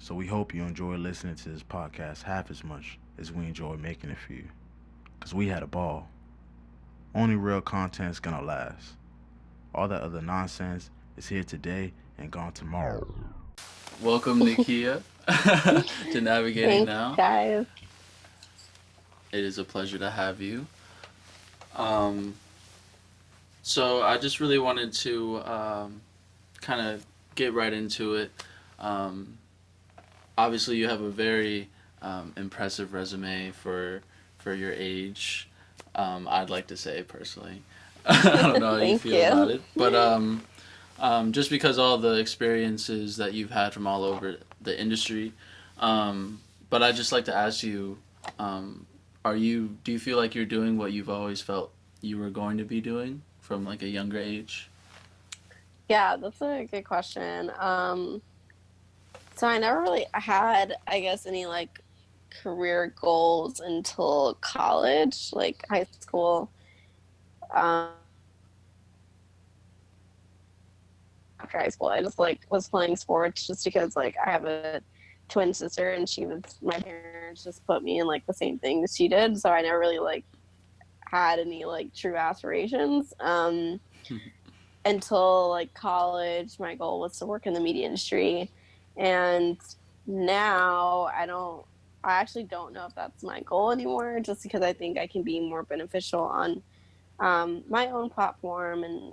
So we hope you enjoy listening to this podcast half as much as we enjoy making it for you. Because we had a ball. Only real content's gonna last. All that other nonsense is here today and gone tomorrow. Welcome, Nakia, to Navigating Thanks, Now. guys. It is a pleasure to have you. Um, so I just really wanted to kind of get right into it. Um, Obviously, you have a very impressive resume for your age. I'd like to say personally. I don't know how you Thank feel about you. it, but just because all the experiences that you've had from all over the industry. But I'd just like to ask you, do you feel like you're doing what you've always felt you were going to be doing from like a younger age? Yeah, that's a good question. So I never really had, I guess, any like career goals until college, like high school. After high school, I just like was playing sports just because like I have a twin sister and my parents just put me in like the same thing as she did. So I never really like had any like true aspirations. Until like college, my goal was to work in the media industry. And now I actually don't know if that's my goal anymore, just because I think I can be more beneficial on my own platform. And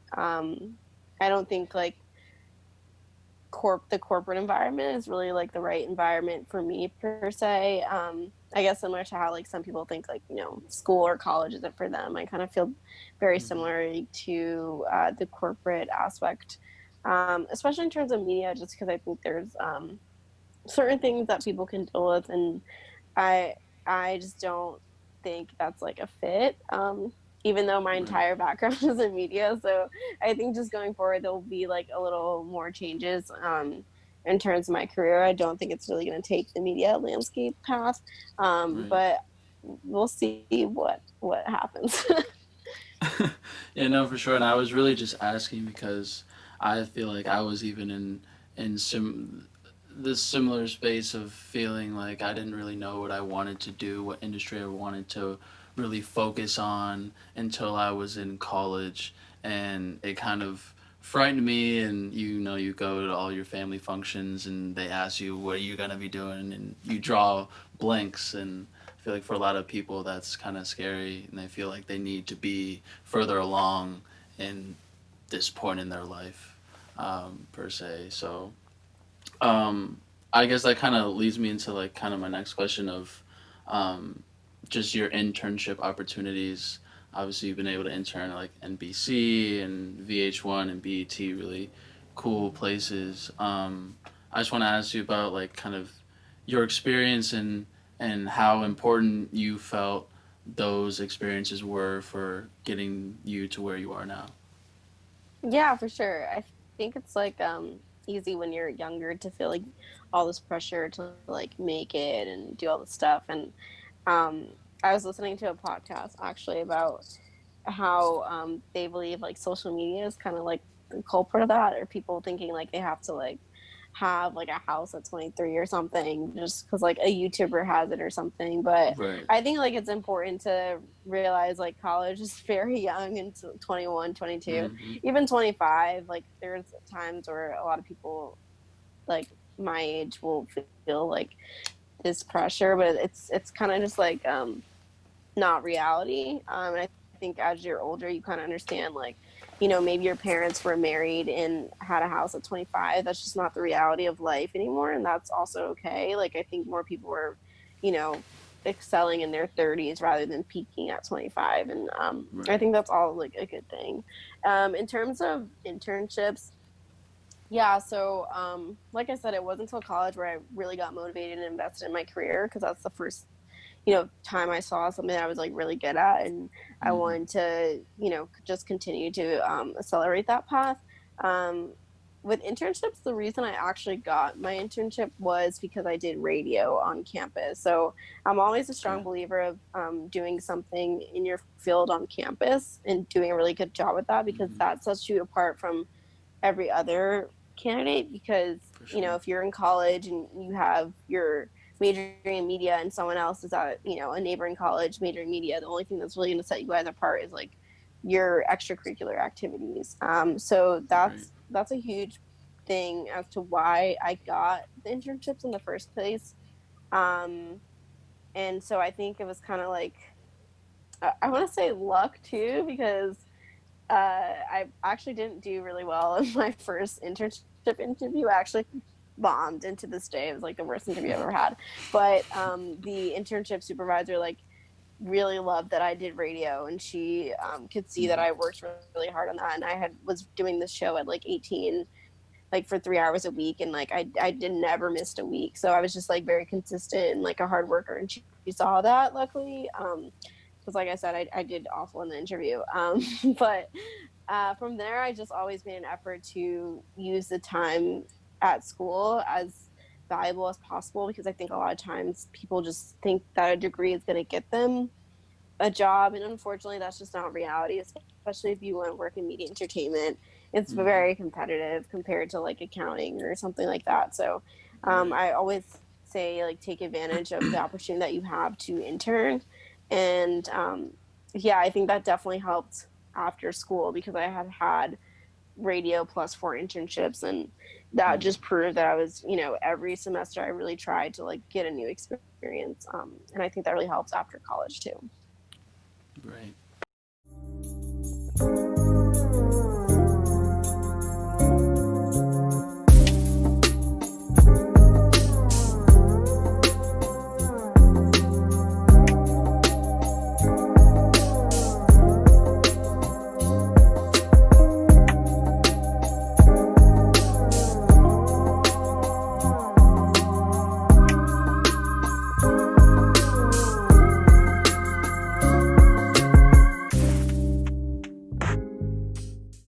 I don't think like the corporate environment is really like the right environment for me per se. I guess similar to how like some people think like school or college isn't for them. I kind of feel very Mm-hmm. similar to the corporate aspect, especially in terms of media, just because I think there's certain things that people can deal with, and I I just don't think that's like a fit. Even though my Right. entire background is in media, so I think just going forward there will be like a little more changes in terms of my career. I don't think it's really going to take the media landscape path, Right. but we'll see what happens. Yeah, no, for sure. And I was really just asking because I feel like I was even in this similar space of feeling like I didn't really know what I wanted to do, what industry I wanted to really focus on until I was in college, and it kind of frightened me. And you go to all your family functions and they ask you what are you gonna be doing, and you draw blanks. And I feel like for a lot of people that's kind of scary, and they feel like they need to be further along in this point in their life, per se. So um, I guess that kind of leads me into like kind of my next question of um, just your internship opportunities. Obviously, you've been able to intern at like NBC and VH1 and BET, really cool places. I just want to ask you about like kind of your experience and how important you felt those experiences were for getting you to where you are now. Yeah, for sure. I think it's like easy when you're younger to feel like all this pressure to like make it and do all this stuff. And um I was listening to a podcast actually about how they believe like social media is kind of like the culprit of that, or people thinking like they have to like have like a house at 23 or something just because like a YouTuber has it or something. But Right. I think like it's important to realize like college is very young, and 21, 22, Mm-hmm. even 25. Like there's times where a lot of people like my age will feel like this pressure, but it's kind of just like not reality. And I think as you're older, you kind of understand like, maybe your parents were married and had a house at 25. That's just not the reality of life anymore. And that's also okay. Like, I think more people were, you know, excelling in their 30s rather than peaking at 25. And I Right. think that's all like a good thing. In terms of internships, yeah, so like I said, it wasn't until college where I really got motivated and invested in my career, because that's the first time I saw something that I was like really good at, and I Mm-hmm. wanted to just continue to accelerate that path. With internships, the reason I actually got my internship was because I did radio on campus. So I'm always a Okay. strong believer of doing something in your field on campus and doing a really good job with that, because Mm-hmm. that sets you apart from every other candidate. Because For you know, if you're in college and you have your majoring in media and someone else is at, you know, a neighboring college majoring in media, the only thing that's really going to set you guys apart is like your extracurricular activities. So Right. that's a huge thing as to why I got the internships in the first place. Um, and so I think it was kind of like, I want to say luck too, because I actually didn't do really well in my first internship interview. I actually bombed, and to this day it was like the worst interview I've ever had. But the internship supervisor like really loved that I did radio, and she could see that Mm-hmm. I worked really hard on that, and I had was doing this show at like 18, like for 3 hours a week, and like I did never missed a week, so I was just like very consistent and like a hard worker, and she saw that luckily. Because like I said, I did awful in the interview. But from there, I just always made an effort to use the time at school as valuable as possible, because I think a lot of times people just think that a degree is going to get them a job, and unfortunately that's just not reality, especially if you want to work in media entertainment. It's Mm-hmm. very competitive compared to like accounting or something like that. So Right. I always say like take advantage of the opportunity that you have to intern. And yeah, I think that definitely helped after school, because I had radio plus 4 internships, and that Mm-hmm. just proved that I was, you know, every semester I really tried to like get a new experience. And I think that really helps after college too. Right.